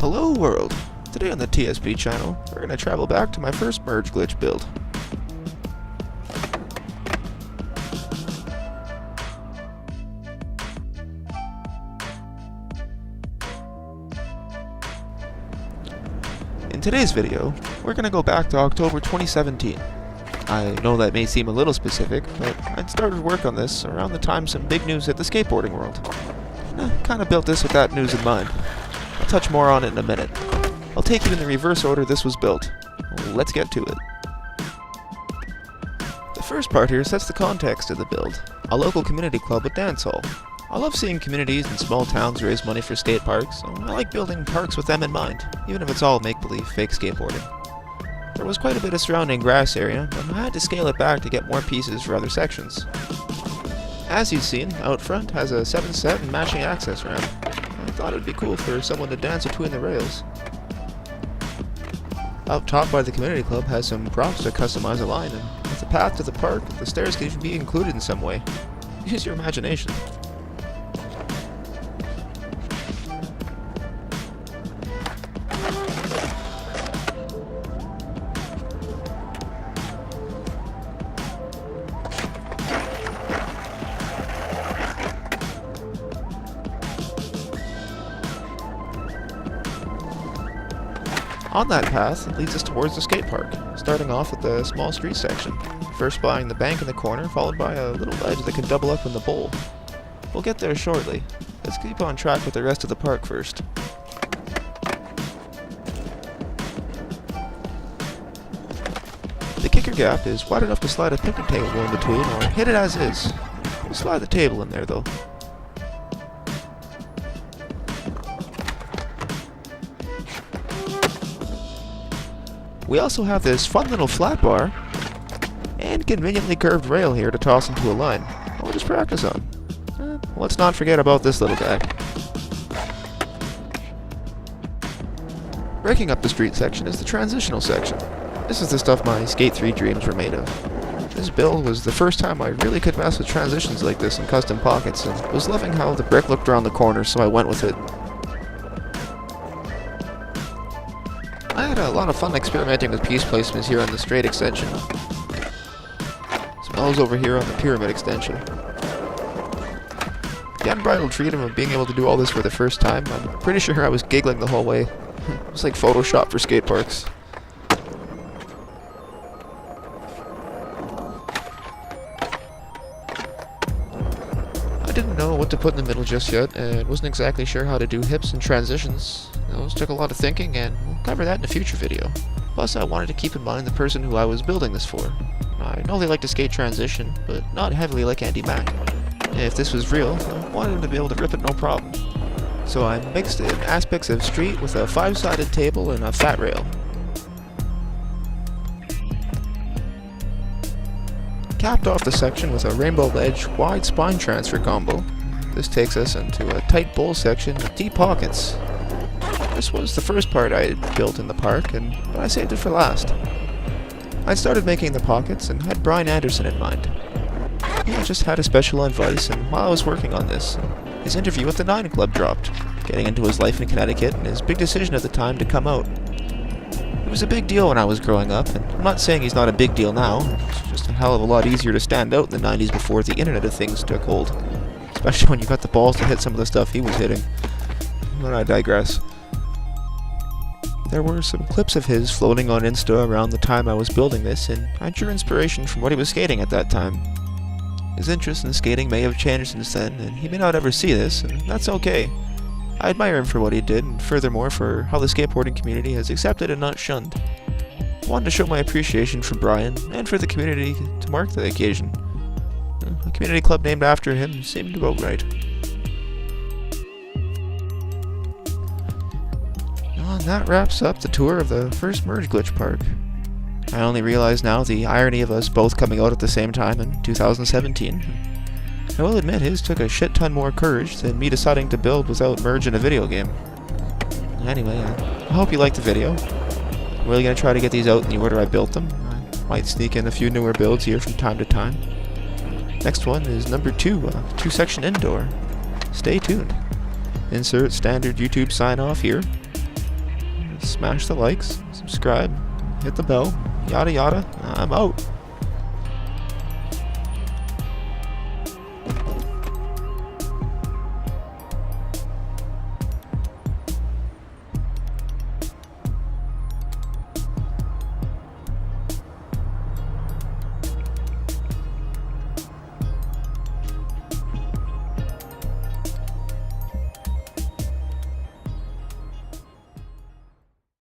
Hello world! Today on the TSP channel, we're going to travel back to my first merge glitch build. In today's video, we're going to go back to October 2017. I know that may seem a little specific, but I'd started work on this around the time some big news hit the skateboarding world. I kinda built this with that news in mind. I'll touch more on it in a minute. I'll take you in the reverse order this was built. Let's get to it. The first part here sets the context of the build. A local community club with dance hall. I love seeing communities in small towns raise money for skate parks, so I like building parks with them in mind, even if it's all make-believe fake skateboarding. There was quite a bit of surrounding grass area, but I had to scale it back to get more pieces for other sections. As you've seen, out front has a 7-set and matching access ramp. I thought it would be cool for someone to dance between the rails. Up top by the community club has some props to customize a line, and with the path to the park, the stairs can even be included in some way. Use your imagination. On that path, it leads us towards the skate park, starting off with the small street section, first buying the bank in the corner, followed by a little ledge that can double up in the bowl. We'll get there shortly. Let's keep on track with the rest of the park first. The kicker gap is wide enough to slide a picnic table in between, or hit it as is. We'll slide the table in there though. We also have this fun little flat bar and conveniently curved rail here to toss into a line. I'll just practice on. Let's not forget about this little guy. Breaking up the street section is the transitional section. This is the stuff my Skate 3 dreams were made of. This build was the first time I really could mess with transitions like this in custom pockets, and was loving how the brick looked around the corner, so I went with it. I had a lot of fun experimenting with piece placements here on the straight extension. Smells over here on the pyramid extension. The unbridled freedom of being able to do all this for the first time, I'm pretty sure I was giggling the whole way. It was like Photoshop for skate parks. I didn't know what to put in the middle just yet, and wasn't exactly sure how to do hips and transitions. Those took a lot of thinking, and we'll cover that in a future video. Plus, I wanted to keep in mind the person who I was building this for. I know they like to skate transition, but not heavily like Andy Mack. If this was real, I wanted him to be able to rip it no problem. So I mixed in aspects of street with a 5-sided table and a fat rail. Capped off the section with a rainbow ledge wide spine transfer combo. This takes us into a tight bowl section with deep pockets. This was the first part I had built in the park, but I saved it for last. I started making the pockets and had Brian Anderson in mind. He just had a special advice, and while I was working on this, his interview with the 9 Club dropped, getting into his life in Connecticut and his big decision at the time to come out. It was a big deal when I was growing up, and I'm not saying he's not a big deal now. It's just a hell of a lot easier to stand out in the 90s before the Internet of Things took hold. Especially when you got the balls to hit some of the stuff he was hitting. But I digress. There were some clips of his floating on Insta around the time I was building this, and I drew inspiration from what he was skating at that time. His interest in skating may have changed since then, and he may not ever see this, and that's okay. I admire him for what he did, and furthermore for how the skateboarding community has accepted and not shunned. I wanted to show my appreciation for Brian, and for the community to mark the occasion. A community club named after him seemed about right. And that wraps up the tour of the first Merge Glitch Park. I only realize now the irony of us both coming out at the same time in 2017. I will admit his took a shit ton more courage than me deciding to build without Merge in a video game. Anyway, I hope you liked the video. I'm really going to try to get these out in the order I built them. I might sneak in a few newer builds here from time to time. Next one is number 2, 2-section indoor. Stay tuned. Insert standard YouTube sign off here. smash the likes, subscribe, hit the bell, yada yada. I'm out.